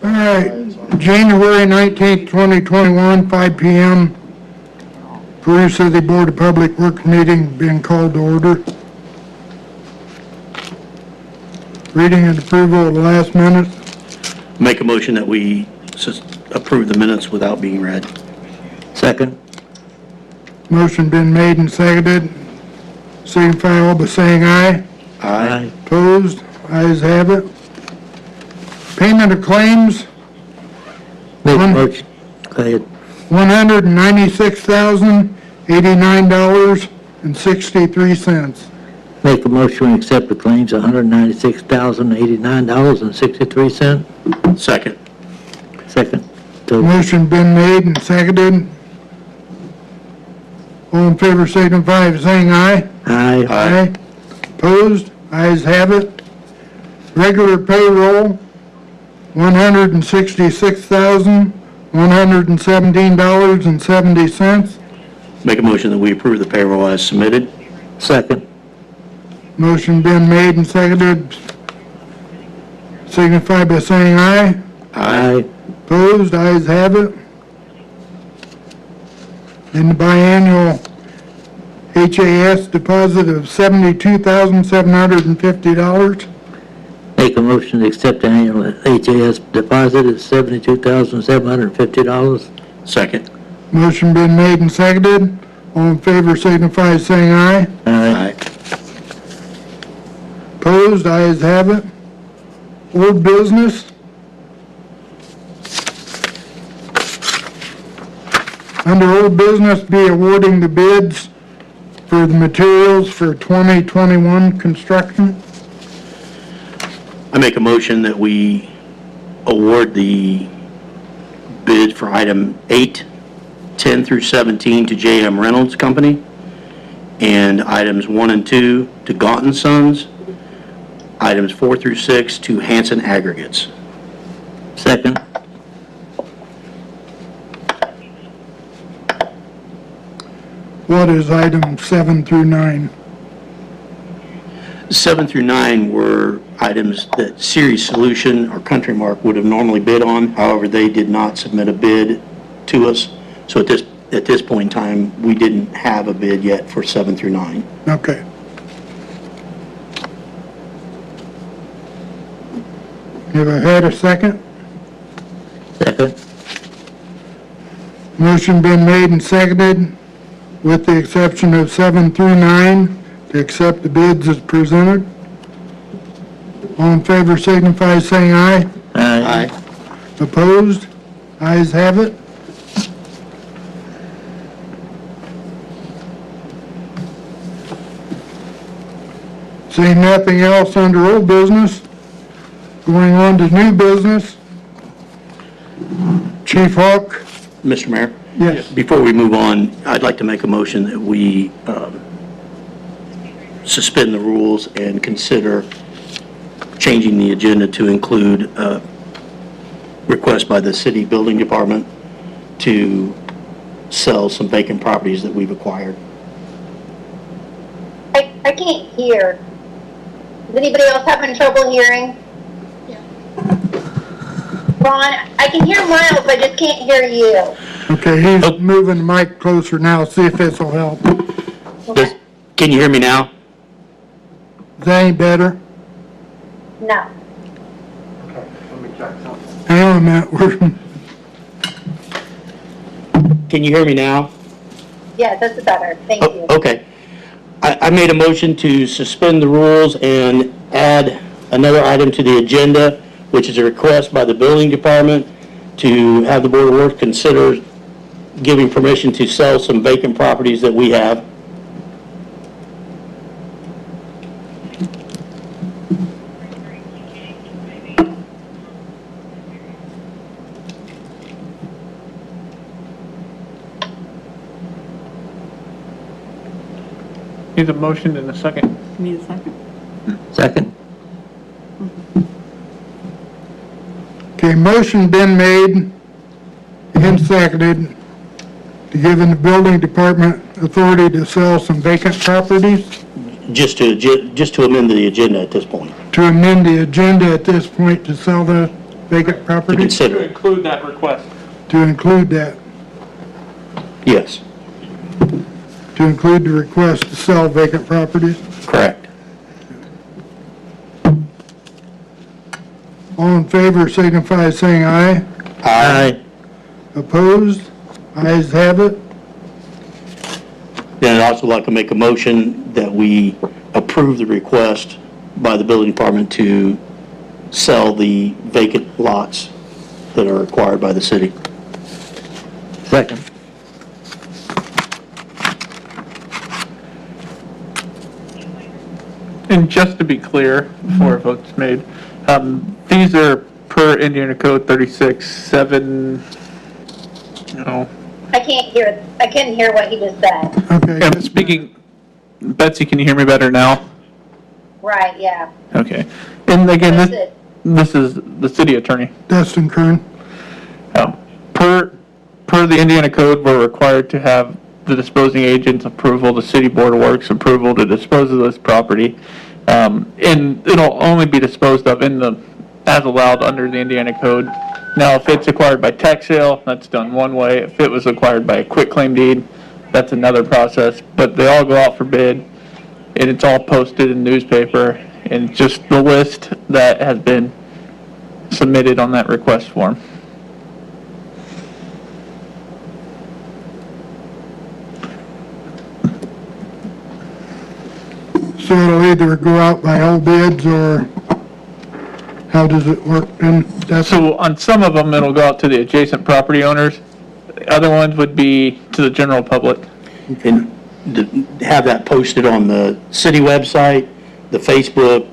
All right, January 19th, 2021, 5 p.m. Peru City Board of Public Works meeting being called to order. Reading and approval of the last minutes. Make a motion that we approve the minutes without being read. Second. Motion been made and seconded. Signify all by saying aye. Aye. Opposed? Ayes have it. Payment of claims, Make a motion. Go ahead. $196,089.63. Make a motion to accept the claims, $196,089.63. Second. Second. Motion been made and seconded. All in favor signify by saying aye. Aye. Aye. Opposed? Ayes have it. Regular payroll, $166,117.70. Make a motion that we approve the payroll as submitted. Second. Motion been made and seconded. Signify by saying aye. Aye. Opposed? Ayes have it. And the biannual HAS deposit of $72,750. Make a motion to accept the annual HAS deposit at $72,750. Second. Motion been made and seconded. All in favor signify by saying aye. Aye. Opposed? Ayes have it. Old business. Under old business, be awarding the bids for the materials for 2021 construction. I make a motion that we award the bid for item 8, 10 through 17 to J.M. Reynolds Company, and items 1 and 2 to Gaunt and Sons, items 4 through 6 to Hanson Aggregates. Second. What is item 7 through 9? 7 through 9 were items that Series Solution or Country Mark would have normally bid on. However, they did not submit a bid to us. So at this point in time, we didn't have a bid yet for 7 through 9. Okay. Have I had a second? Second. Motion been made and seconded, with the exception of 7 through 9, to accept the bids as presented. All in favor signify by saying aye. Aye. Opposed? Ayes have it. Seeing nothing else under old business, going on to new business. Chief Hawk? Mr. Mayor? Yes. Before we move on, I'd like to make a motion that we suspend the rules and consider changing the agenda to include a request by the city building department to sell some vacant properties that we've acquired. I can't hear. Is anybody else having trouble hearing? Ron, I can hear Miles, I just can't hear you. Okay, he's moving the mic closer now, see if this will help. Can you hear me now? Is that any better? No. Hang on a minute, Can you hear me now? Yeah, that's better. Thank you. Okay. I made a motion to suspend the rules and add another item to the agenda, which is a request by the building department to have the Board of Works consider giving permission to sell some vacant properties that we have. Need a motion and a second. Need a second? Second. Okay, motion been made and seconded to give the building department authority to sell some vacant properties, Just to amend the agenda at this point. to amend the agenda at this point to sell the vacant To property? consider To it. include that request. To include that, Yes, to include the request to sell vacant properties? correct. All in favor signify by saying aye. Aye. Opposed? Ayes have it. Then I'd also like to make a motion that we approve the request by the building department to sell the vacant lots that are acquired by the city. Second. And just to be clear, before a vote's made, these are per Indiana Code 36-7, I couldn't hear what he just said. Okay. I'm speaking, Betsy, can you hear me better now? Right, yeah. Okay. And again, That's it. this is the city attorney. Dustin Kern. Per the Indiana Code, we're required to have the disposing agent's approval, the city board of works approval to dispose of this property. And it'll only be disposed of as allowed under the Indiana Code. Now, if it's acquired by tax sale, that's done one way. If it was acquired by a quitclaim deed, that's another process. But they all go out for bid, and it's all posted in the newspaper, and just the list that has been submitted on that request form. So it'll either go out by all bids, or how does it work then? So on some of them, it'll go out to the adjacent property owners. The other ones would be to the general public. And to have that posted on the city website, the Facebook,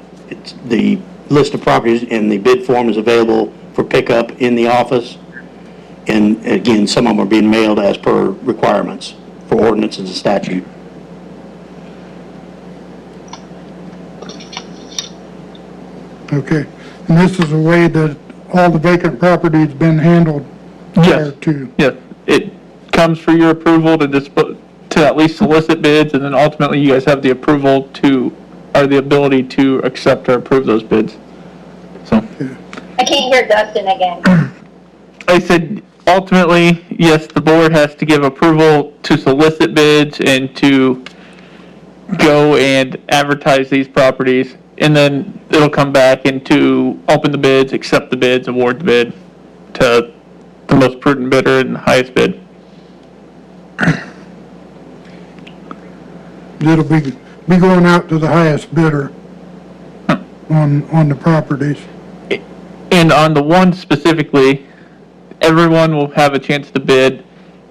the list of properties, and the bid form is available for pickup in the office. And again, some of them are being mailed as per requirements for ordinances and statute. Okay. And this is the way that all the vacant property's been handled prior Yes, to? yes. It comes for your approval to at least solicit bids, and then ultimately you guys have the approval or the ability to accept or approve those bids. So, I can't hear Dustin again. I said, ultimately, yes, the board has to give approval to solicit bids and to go and advertise these properties, and then it'll come back and to open the bids, accept the bids, award the bid to the most prudent bidder and the highest bid. It'll be going out to the highest bidder on the properties. And on the one specifically, everyone will have a chance to bid,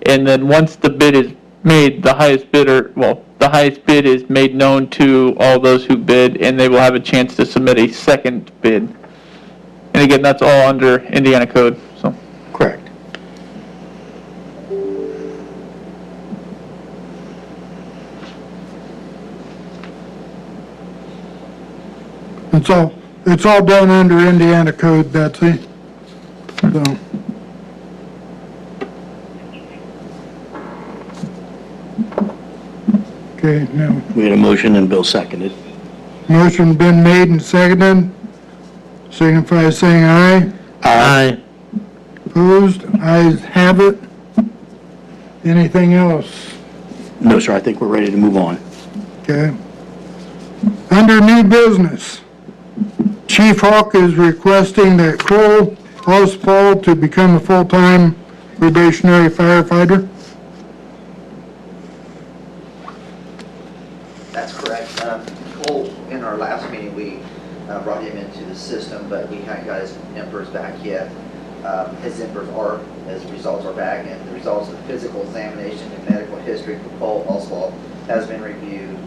and then once the bid is made, the highest bid is made known to all those who bid, and they will have a chance to submit a second bid. And again, that's all under Indiana Code, so. Correct. It's all done under Indiana code, Betsy. So, okay, now, We had a motion and Bill seconded. motion been made and seconded. Signify by saying aye. Aye. Opposed? Ayes have it. Anything else? No, sir, I think we're ready to move on. Okay. Under new business, Chief Hawk is requesting that Cole Oswald to become a full-time probationary firefighter. That's correct. Cole, in our last meeting, we brought him into the system, but we haven't got his numbers back yet. His numbers his results are back, and the results of the physical examination and medical history for Cole Oswald has been reviewed.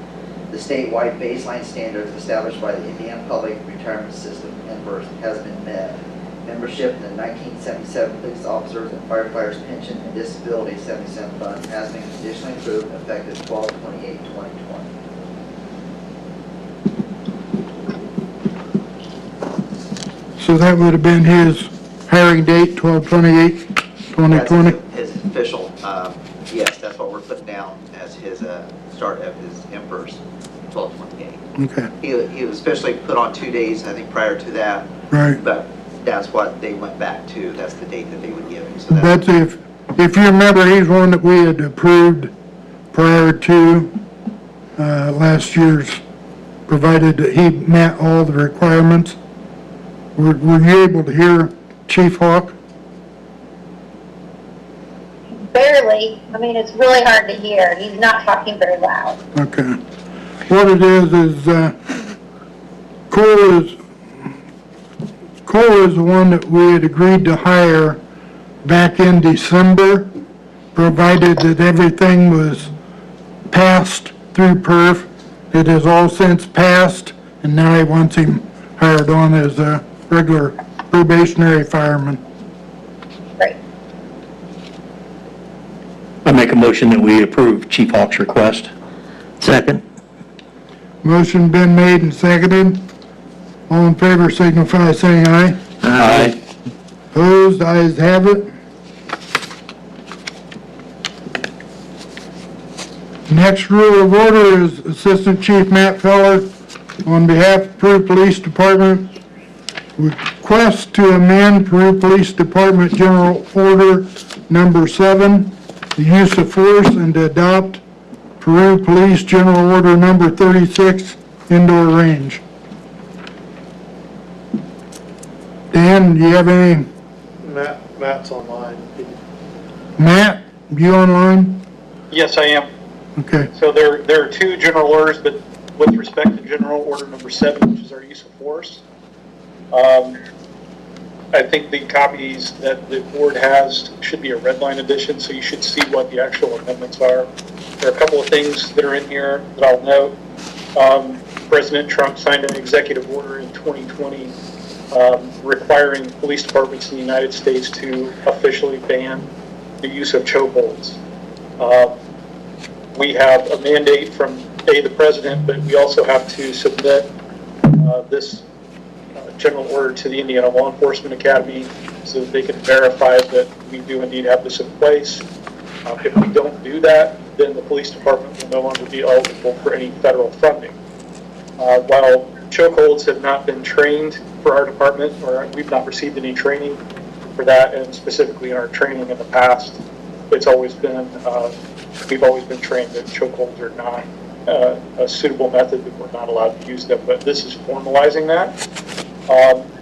The statewide baseline standards established by the Indiana Public Retirement System, NBERS, has been met. Membership in the 1977 Police Officers and Firefighters Pension and Disability 77 Fund has been conditionally approved effective 12/28/2020. So that would have been his hiring date, 12/28/2020? That's his official, yes, that's what we're putting down as his start of his MPERS, 12/28. Okay, He was especially put on 2 days, I think, prior to that, right. but that's what they went back to. That's the date that they would give him. So That's if you remember, he's one that we had approved prior to last year's, provided that he met all the requirements. Were you able to hear Chief Hawk? Barely. I mean, it's really hard to hear. He's not talking very loud. Okay. What it is Cole is the one that we had agreed to hire back in December, provided that everything was passed through perf. It has all since passed, and now he wants him hired on as a regular probationary fireman. Great. I make a motion that we approve Chief Hawk's request. Second. Motion been made and seconded. All in favor signify by saying aye. Aye. Opposed, ayes have it. Next rule of order is Assistant Chief Matt Feller, on behalf of Peru Police Department, request to amend Peru Police Department General Order Number 7, the use of force, and to adopt Peru Police General Order Number 36, indoor range. Dan, do you have any? Matt's online. Matt, you online? Yes, I am. Okay. So there are two general orders, but with respect to General Order Number 7, which is our use of force, I think the copies that the board has should be a red line edition, so you should see what the actual amendments are. There are a couple of things that are in here that I'll note. President Trump signed an executive order in 2020 requiring police departments in the United States to officially ban the use of chokeholds. We have a mandate from the president, but we also have to submit this general order to the Indiana Law Enforcement Academy so that they can verify that we do indeed have this in place. If we don't do that, then the police department will no longer be eligible for any federal funding. While chokeholds have not been trained for our department, or we've not received any training for that, and specifically in our training in the past, it's always been, we've always been trained that chokeholds are not a suitable method, that we're not allowed to use them, but this is formalizing that.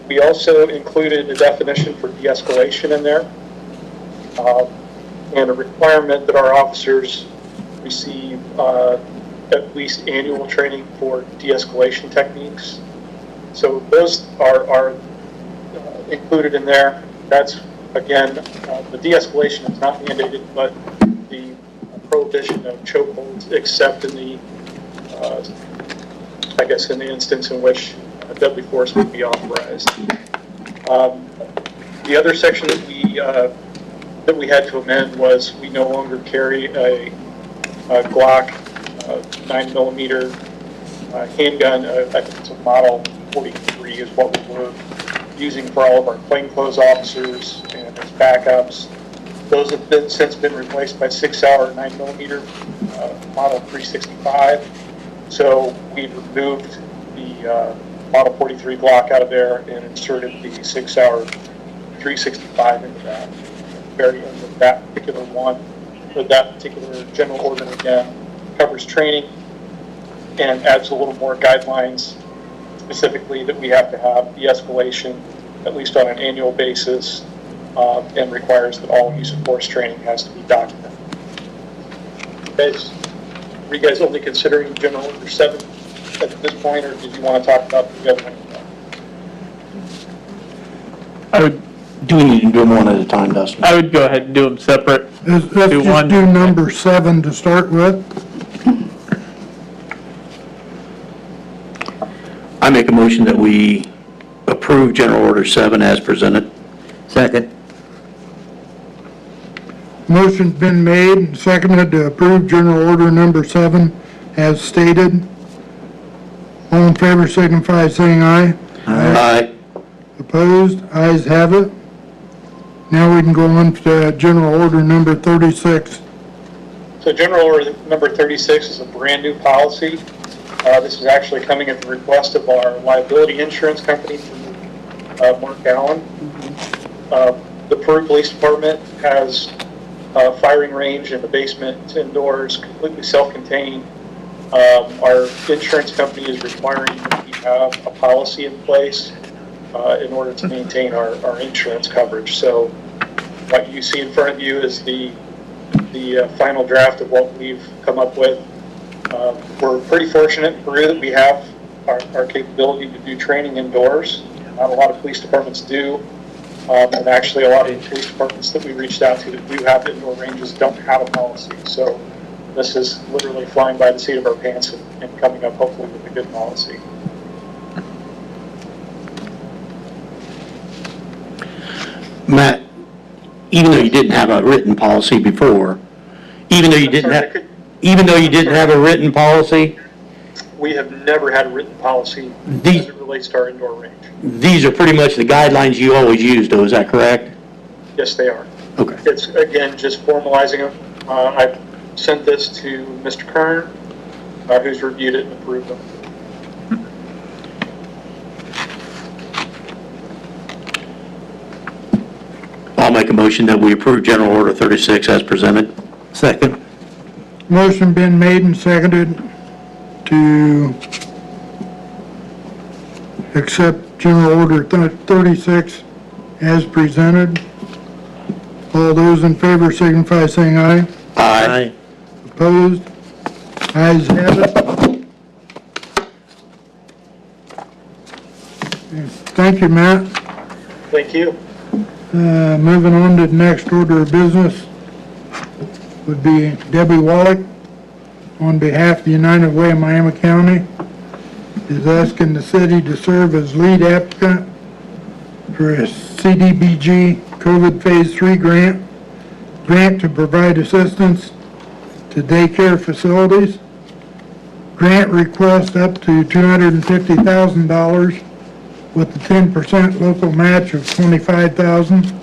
We also included a definition for de-escalation in there, and a requirement that our officers receive at least annual training for de-escalation techniques. So those are included in there. That's, again, the de-escalation is not mandated, but the prohibition of chokeholds, except in the, I guess, in the instance in which deadly force would be authorized. The other section that we had to amend was we no longer carry a Glock 9mm handgun. I think it's a model 43 is what we were using for all of our plainclothes officers and as backups. Those have since been replaced by 6-hour 9mm model 365. So we removed the model 43 Glock out of there and inserted the 6-hour 365 into that. Very end of that particular one, or that particular general order again covers training and adds a little more guidelines, specifically that we have to have de-escalation at least on an annual basis, and requires that all use of force training has to be documented. Were you guys only considering General Order 7 at this point, or did you want to talk about the other one? Do we need to do them one at a time, Dustin? I would go ahead and do them separate. Let's Do one. just do number 7 to start with. I make a motion that we approve General Order 7 as presented. Second. Motion's been made and seconded to approve General Order Number 7 as stated. All in favor signify by saying aye. Aye. Opposed? Ayes have it. Now we can go on to General Order Number 36. So General Order Number 36 is a brand new policy. This is actually coming at the request of our liability insurance company Mark Allen. The Peru Police Department has a firing range in the basement, indoors, completely self-contained. Our insurance company is requiring that we have a policy in place in order to maintain our insurance coverage. So what you see in front of you is the final draft of what we've come up with. We're pretty fortunate in Peru that we have our capability to do training indoors. Not a lot of police departments do. And actually, a lot of the police departments that we reached out to that do have indoor ranges don't have a policy. So this is literally flying by the seat of our pants and coming up hopefully with a good policy. Matt, even though you didn't have a written policy before, even though you didn't have a written policy, We have never had a written policy as it relates to our indoor range. these are pretty much the guidelines you always used, though, is that correct? Yes, they are. Okay. It's, again, just formalizing them. I sent this to Mr. Kern, who's reviewed it and approved them. I'll make a motion that we approve General Order 36 as presented. Second. Motion been made and seconded to accept General Order 36 as presented. All those in favor signify by saying aye. Aye. Opposed? Ayes have it. Thank you, Matt. Thank you. Moving on to the next order of business would be Debbie Wallach, on behalf of the United Way of Miami County, is asking the city to serve as lead applicant for a CDBG COVID Phase 3 grant to provide assistance to daycare facilities. Grant request up to $250,000 with the 10% local match of $25,000.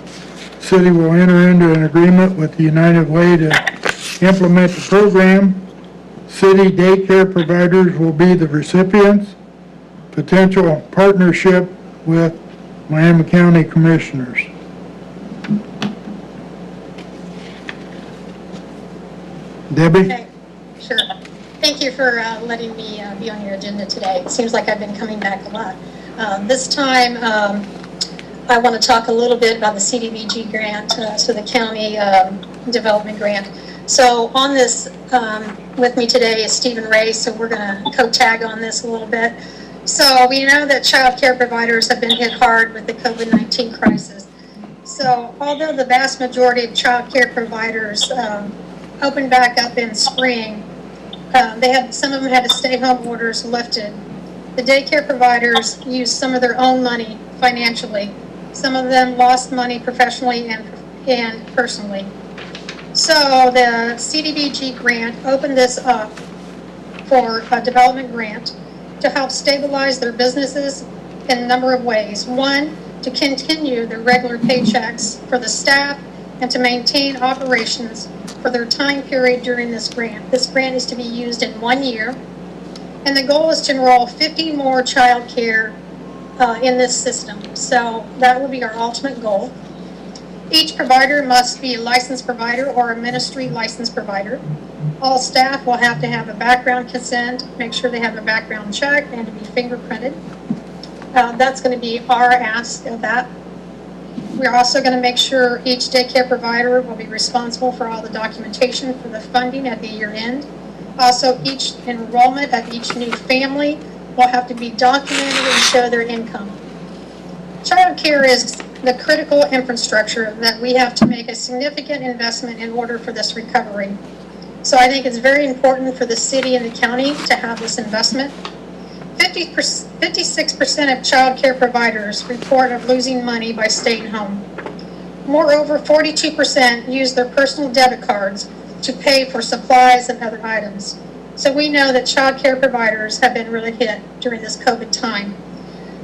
City will enter into an agreement with the United Way to implement the program. City daycare providers will be the recipients. Potential partnership with Miami County Commissioners. Debbie? Okay, sure. Thank you for letting me be on your agenda today. It seems like I've been coming back a lot. This time, I want to talk a little bit about the CDBG grant, so the county development grant. So on this with me today is Stephen Ray, so we're going to co-tag on this a little bit. So we know that child care providers have been hit hard with the COVID-19 crisis. So although the vast majority of child care providers opened back up in spring, some of them had to stay-home orders lifted. The daycare providers used some of their own money financially. Some of them lost money professionally and personally. So the CDBG grant opened this up for a development grant to help stabilize their businesses in a number of ways. One, to continue their regular paychecks for the staff and to maintain operations for their time period during this grant. This grant is to be used in 1 year, and the goal is to enroll 50 more child care in this system. So that will be our ultimate goal. Each provider must be a licensed provider or a ministry licensed provider. All staff will have to have a background consent, make sure they have a background check, and to be fingerprinted. That's going to be our ask of that. We're also going to make sure each daycare provider will be responsible for all the documentation for the funding at the year end. Also, each enrollment of each new family will have to be documented and show their income. Child care is the critical infrastructure that we have to make a significant investment in order for this recovery. So I think it's very important for the city and the county to have this investment. 56% of child care providers report of losing money by staying home. Moreover, 42% use their personal debit cards to pay for supplies and other items. So we know that child care providers have been really hit during this COVID time.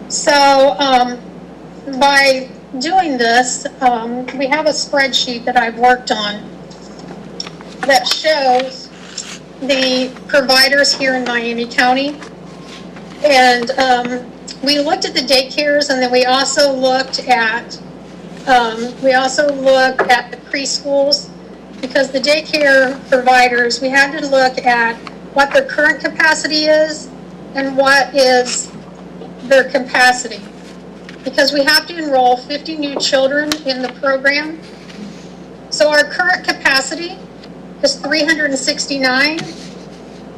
So by doing this, we have a spreadsheet that I've worked on that shows the providers here in Miami County. And we looked at the daycares, and then we also looked at the preschools, because the daycare providers, we had to look at what their current capacity is and what is their capacity. Because we have to enroll 50 new children in the program. So our current capacity is 369,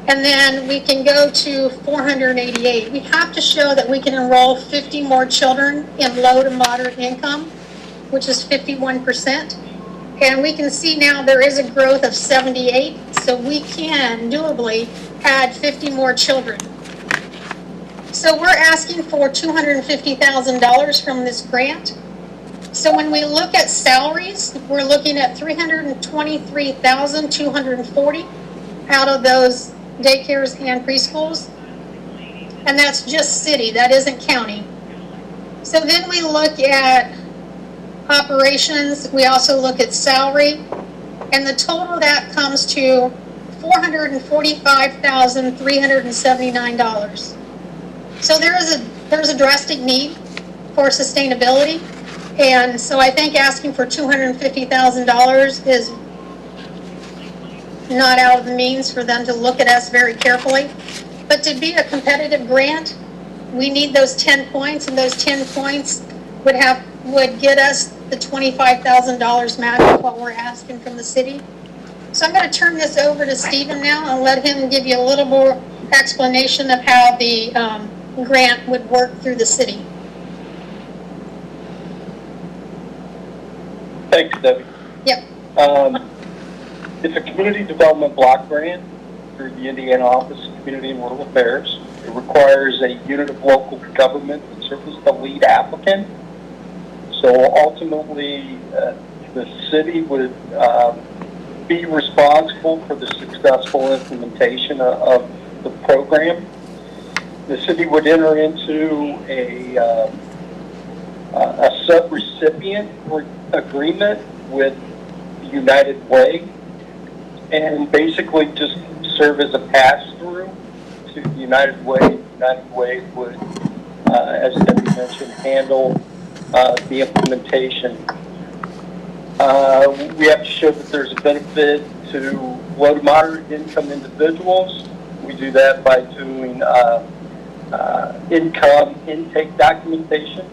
and then we can go to 488. We have to show that we can enroll 50 more children in low to moderate income, which is 51%. And we can see now there is a growth of 78, so we can doably add 50 more children. So we're asking for $250,000 from this grant. So when we look at salaries, we're looking at $323,240 out of those daycares and preschools. And that's just city, that isn't county. So then we look at operations, we also look at salary, and the total of that comes to $445,379. So there's a drastic need for sustainability, and so I think asking for $250,000 is not out of the means for them to look at us very carefully. But to be a competitive grant, we need those 10 points, and those 10 points would get us the $25,000 match of what we're asking from the city. So I'm going to turn this over to Stephen now and let him give you a little more explanation of how the grant would work through the city. Thanks, Debbie. Yep. It's a community development block grant through the Indiana Office of Community and Rural Affairs. It requires a unit of local government to serve as the lead applicant. So ultimately, the city would be responsible for the successful implementation of the program. The city would enter into a sub-recipient agreement with United Way, and basically just serve as a pass-through to United Way. United Way would, as Debbie mentioned, handle the implementation. We have to show that there's a benefit to low to moderate income individuals. We do that by doing income intake documentation.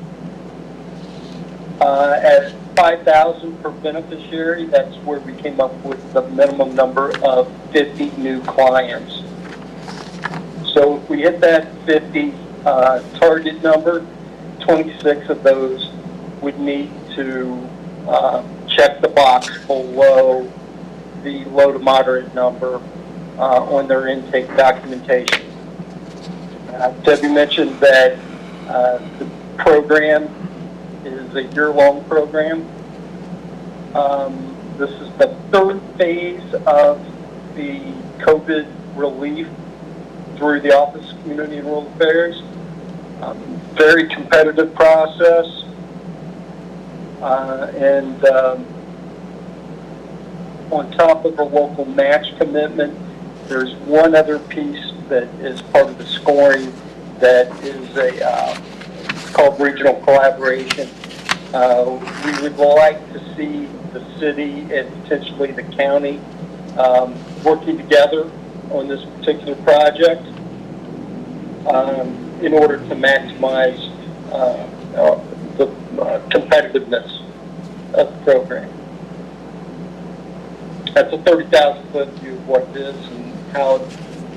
At $5,000 per beneficiary, that's where we came up with the minimum number of 50 new clients. So if we hit that 50 target number, 26 of those would need to check the box below the low to moderate number on their intake documentation. Debbie mentioned that the program is a year-long program. This is the third phase of the COVID relief through the Office of Community and Rural Affairs. Very competitive process, and on top of the local match commitment, there's one other piece that is part of the scoring that is it's called regional collaboration. We would like to see the city and potentially the county working together on this particular project in order to maximize the competitiveness of the program. That's a 30,000-foot view of what it is and how it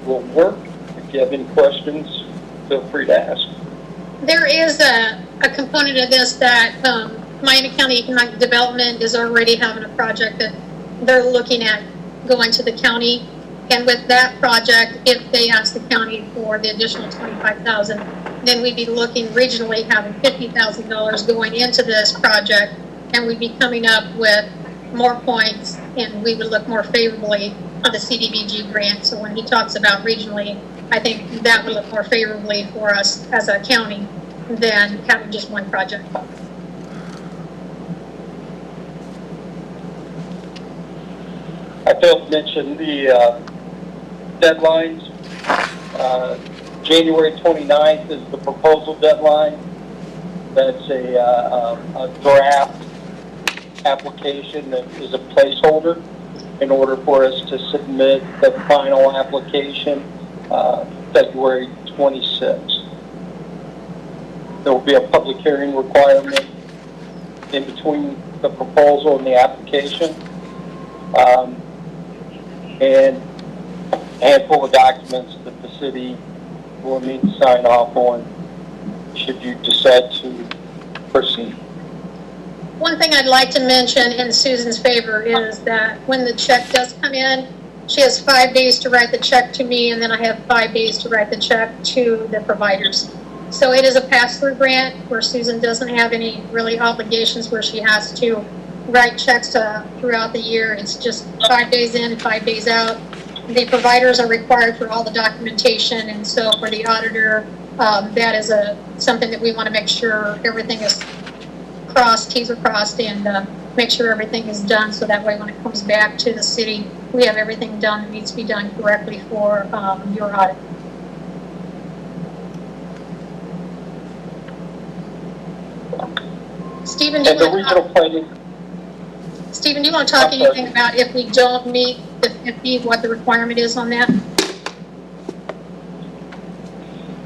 will work. If you have any questions, feel free to ask. There is a component of this that Miami County Economic Development is already having a project that they're looking at going to the county. And with that project, if they ask the county for the additional $25,000, then we'd be looking regionally having $50,000 going into this project, and we'd be coming up with more points, and we would look more favorably on the CDBG grant. So when he talks about regionally, I think that would look more favorably for us as a county than having just one project. I failed to mention the deadlines. January 29th is the proposal deadline. That's a draft application that is a placeholder in order for us to submit the final application February 26th. There will be a public hearing requirement in between the proposal and the application, and a handful of documents that the city will need to sign off on should you decide to proceed. One thing I'd like to mention in Susan's favor is that when the check does come in, she has 5 days to write the check to me, and then I have 5 days to write the check to the providers. So it is a pass-through grant where Susan doesn't have any really obligations where she has to write checks throughout the year. It's just 5 days in, 5 days out. The providers are required for all the documentation, and so for the auditor, that is something that we want to make sure everything is crossed, T's are crossed, and make sure everything is done, so that way when it comes back to the city, we have everything done that needs to be done correctly for your audit. Stephen, do you want to talk anything about if we don't meet the 50, what the requirement is on that?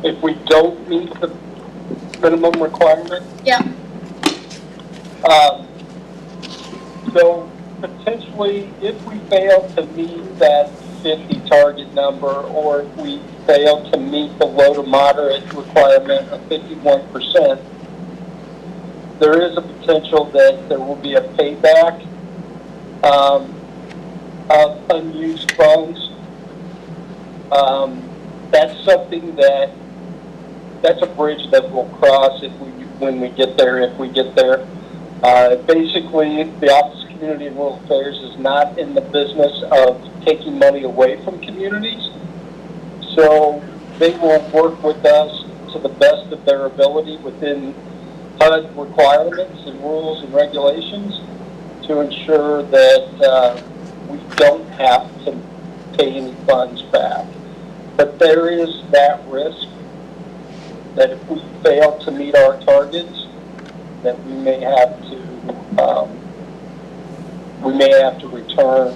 If we don't meet the minimum requirement? Yeah. So potentially, if we fail to meet that 50 target number, or if we fail to meet the low to moderate requirement of 51%, there is a potential that there will be a payback of unused funds. That's something that's a bridge that we'll cross when we get there, if we get there. Basically, the Office of Community and Rural Affairs is not in the business of taking money away from communities. So they will work with us to the best of their ability within HUD requirements and rules and regulations to ensure that we don't have to pay any funds back. But there is that risk that if we fail to meet our targets, that we may have to return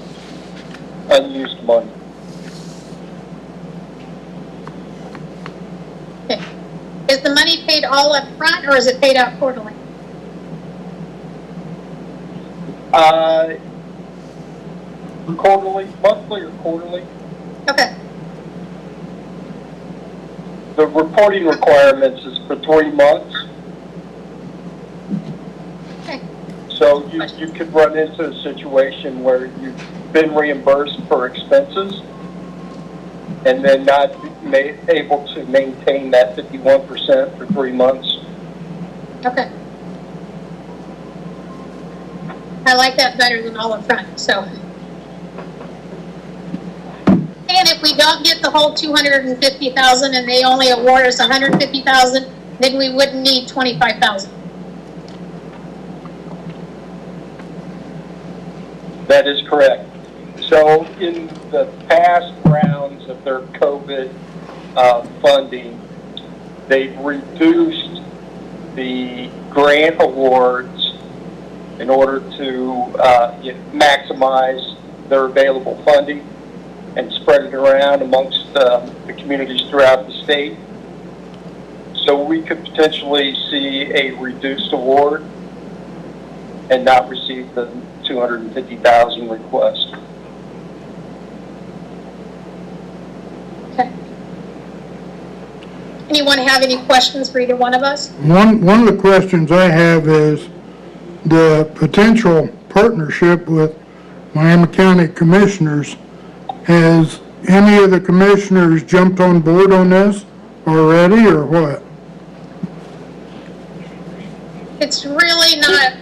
unused money. Okay. Is the money paid all up front, or is it paid out quarterly? Quarterly, monthly or quarterly. Okay. The reporting requirements is for 3 months. Okay. So you could run into a situation where you've been reimbursed for expenses and then not able to maintain that 51% for 3 months. Okay. I like that better than all up front, so. And if we don't get the whole $250,000 and they only award us $150,000, then we wouldn't need $25,000. That is correct. So in the past rounds of their COVID funding, they've reduced the grant awards in order to maximize their available funding and spread it around amongst the communities throughout the state. So we could potentially see a reduced award and not receive the $250,000 request. Okay. Anyone have any questions for either one of us? One of the questions I have is the potential partnership with Miami County Commissioners. Has any of the commissioners jumped on board on this already, or what? It's really not.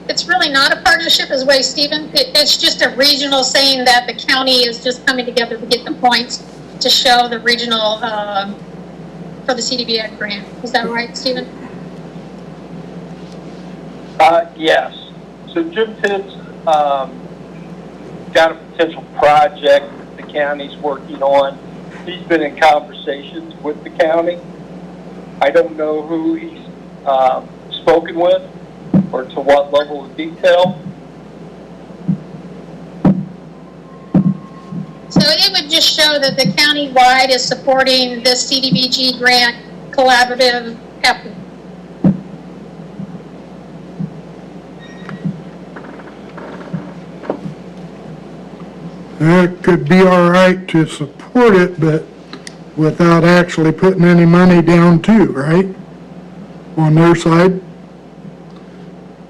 It's really not a partnership, is the way, Stephen. It's just a regional saying that the county is just coming together to get the points to show the regional for the CDBG grant. Is that right, Stephen? Yes. So Jim Tibbs got a potential project that the county's working on He's been in conversations with the county. I don't know who he's spoken with or to what level of detail. So it would just show that the county-wide is supporting this CDBG grant collaborative effort. It could be all right to support it, but without actually putting any money down too, right? On their side.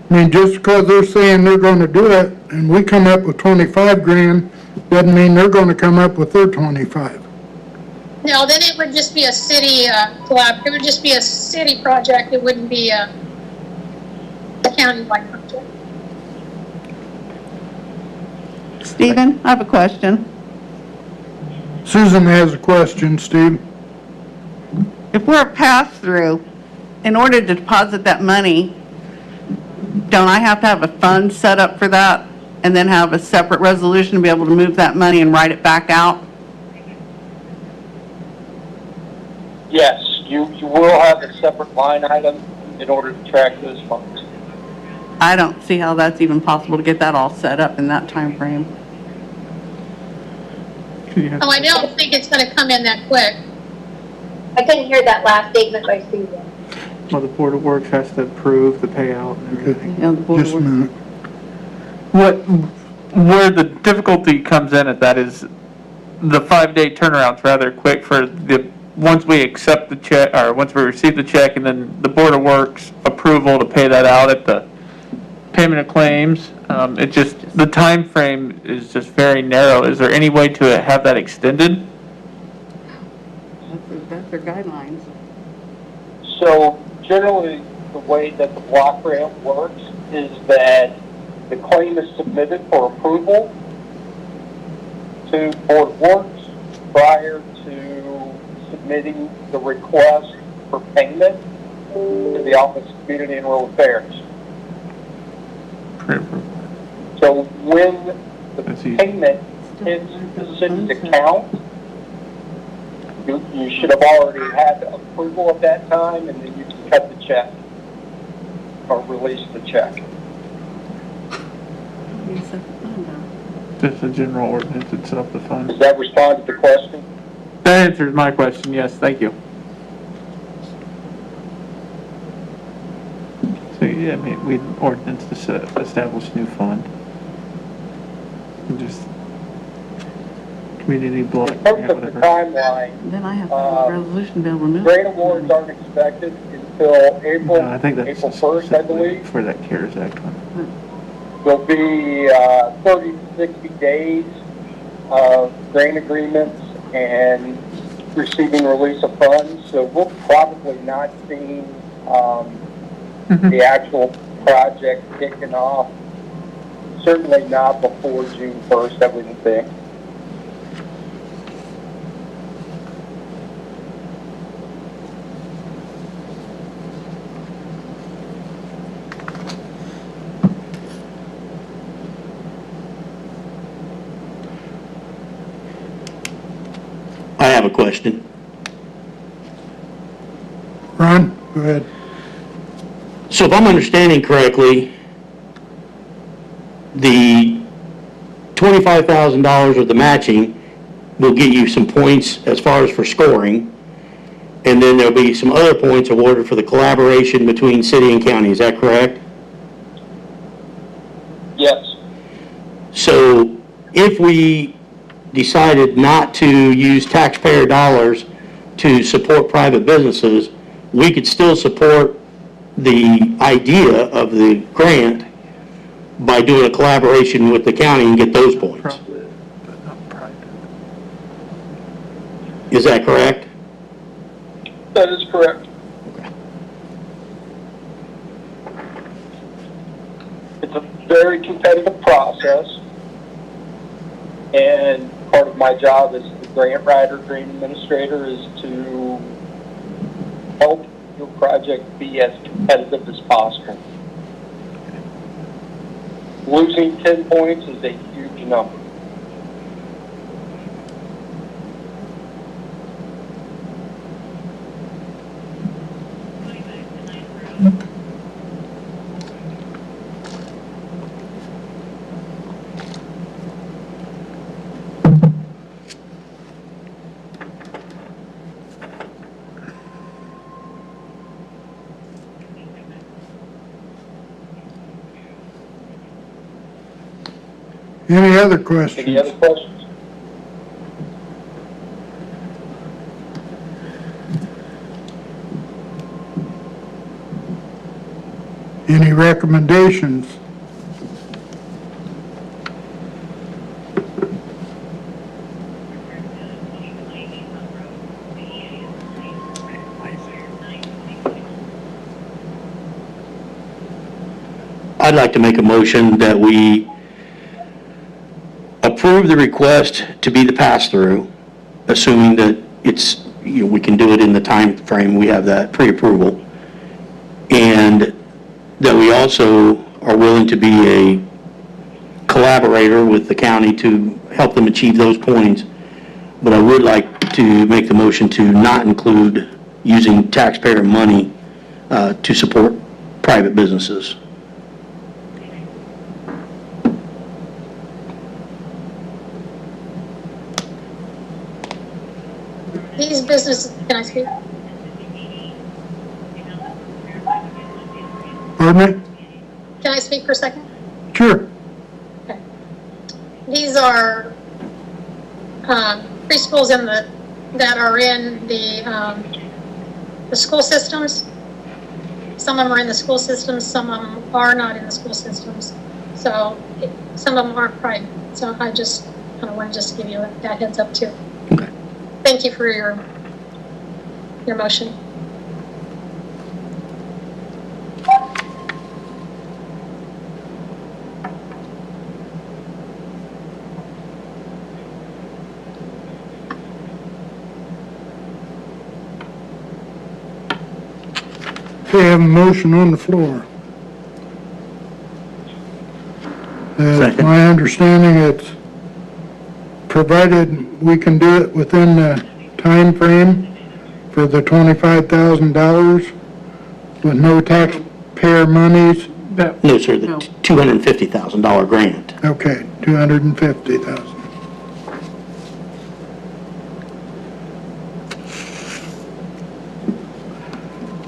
I mean, just because they're saying they're gonna do it and we come up with 25 grand, doesn't mean they're gonna come up with their 25. No, then it would just be a city collab. It would just be a city project. It wouldn't be a county-wide project. Stephen, I have a question. Susan has a question, Steve. If we're a pass-through, in order to deposit that money, don't I have to have a fund set up for that and then have a separate resolution to be able to move that money and write it back out? Yes, you will have a separate line item in order to track those funds. I don't see how that's even possible to get that all set up in that time frame. Oh, I don't think it's going to come in that quick. I couldn't hear that last statement by Susan. Well, the Board of Works has to approve the payout and everything. You know, the Board of Just a Works- minute. Where the difficulty comes in at that is the 5-day turnaround's rather quick for once we accept the check, or once we receive the check, and then the Board of Works approval to pay that out at the payment of claims. The time frame is just very narrow. Is there any way to have that extended? That's their guidelines. So generally, the way that the block grant works is that the claim is submitted for approval to Board of Works prior to submitting the request for payment to the Office of Community and Rural Affairs. So when the payment hits the city's account, you should have already had approval at that time, and then you can cut the check or release the check. Just a general ordinance that set up the fund. Does that respond to the question? That answers my question, yes, thank you. So, yeah, I mean, we had an ordinance to establish new fund. And just community block, In terms of the whatever. timeline, Then I have to have a resolution to be able to move. grant awards aren't expected until April No, I think that's April 1st, I specifically believe. for that CARES Act one. There'll be 30 to 60 days of grant agreements and receiving release of funds. So we'll probably not see the actual project kicking off. Certainly not before June 1st, I wouldn't think. I have a question. Ron, go ahead. So if I'm understanding correctly, the $25,000 of the matching will get you some points as far as for scoring, and then there'll be some other points awarded for the collaboration between city and county, is that correct? Yes. So if we decided not to use taxpayer dollars to support private businesses, we could still support the idea of the grant by doing a collaboration with the county and get those points. Probably, but not private. Is that correct? That is correct. It's a very competitive process, and part of my job as the grant writer, grant administrator, is to help your project be as competitive as possible. Losing 10 points is a huge number. Any other questions? Any other questions? Any recommendations? I'd like to make a motion that we approve the request to be the pass-through, assuming that it's, we can do it in the time frame. We have that pre-approval. And that we also are willing to be a collaborator with the county to help them achieve those points. But I would like to make the motion to not include using taxpayer money to support private businesses. These businesses, can I speak? Pardon me? Can I speak for a second? Sure. Okay. These are preschools that are in the school systems. Some of them are in the school systems, some of them are not in the school systems. So some of them aren't private. So I just kind of wanted just to give you that heads up too. Okay. Thank you for your motion. Okay, I have a motion on the floor. Second. My understanding, it's provided we can do it within the time frame for the $25,000 with no taxpayer monies. No, sir, the $250,000 grant. Okay, 250,000.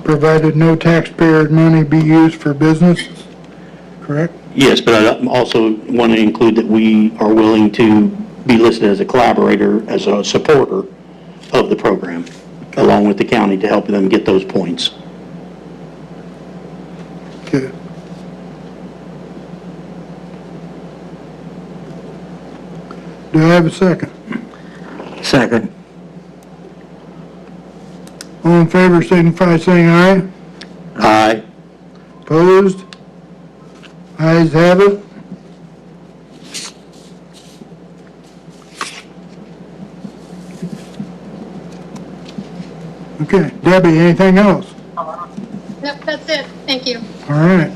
Provided no taxpayer money be used for businesses, correct? Yes, but I also want to include that we are willing to be listed as a collaborator, as a supporter of the program, along with the county to help them get those points. Okay. Do I have a second? Second. All in favor, signify by saying aye. Aye. Opposed? Ayes have it. Okay, Debbie, anything else? Nope, that's it. Thank you. All right.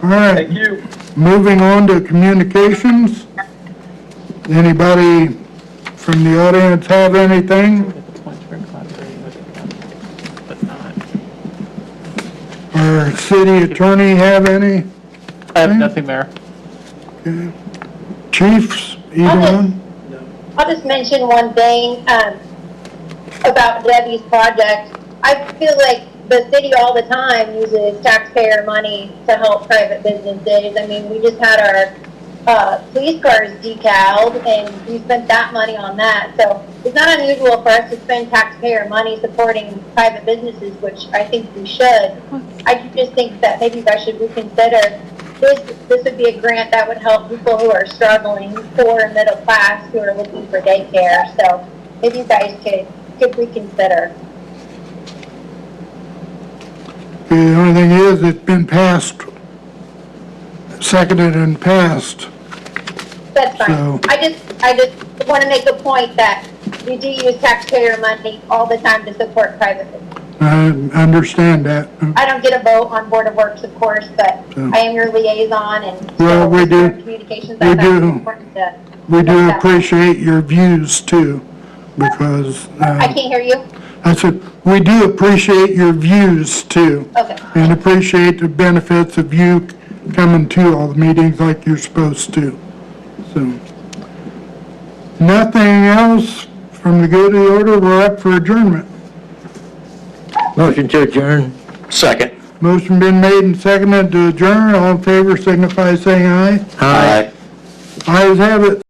All right. Thank you. Moving on to communications. Anybody from the audience have anything? Our city attorney have any? I have nothing, Mayor. Okay. Chiefs, either one? I'll just mention one thing about Debbie's project. I feel like the city all the time uses taxpayer money to help private businesses. I mean, we just had our police cars decaled, and we spent that money on that. So it's not unusual for us to spend taxpayer money supporting private businesses, which I think we should. I just think that maybe you guys should reconsider. This would be a grant that would help people who are struggling, poor and middle class, who are looking for daycare. So maybe you guys could reconsider. The only thing is, it's been passed, seconded and passed. That's fine. So- I just want to make a point that we do use taxpayer money all the time to support private business. I understand that. I don't get a vote on Board of Works, of course, but So- I am your liaison, and Well, so we with do- your communications, we I think it's do. important to. We do that. appreciate your views too, because, I can't hear you? I said, we do appreciate your views too. Okay. And appreciate the benefits of you coming to all the meetings like you're supposed to. So, nothing else from the good of the order, we're up for adjournment. Motion to adjourn. Second. Motion been made and seconded to adjourn, all in favor signify by saying aye. Aye. Ayes have it,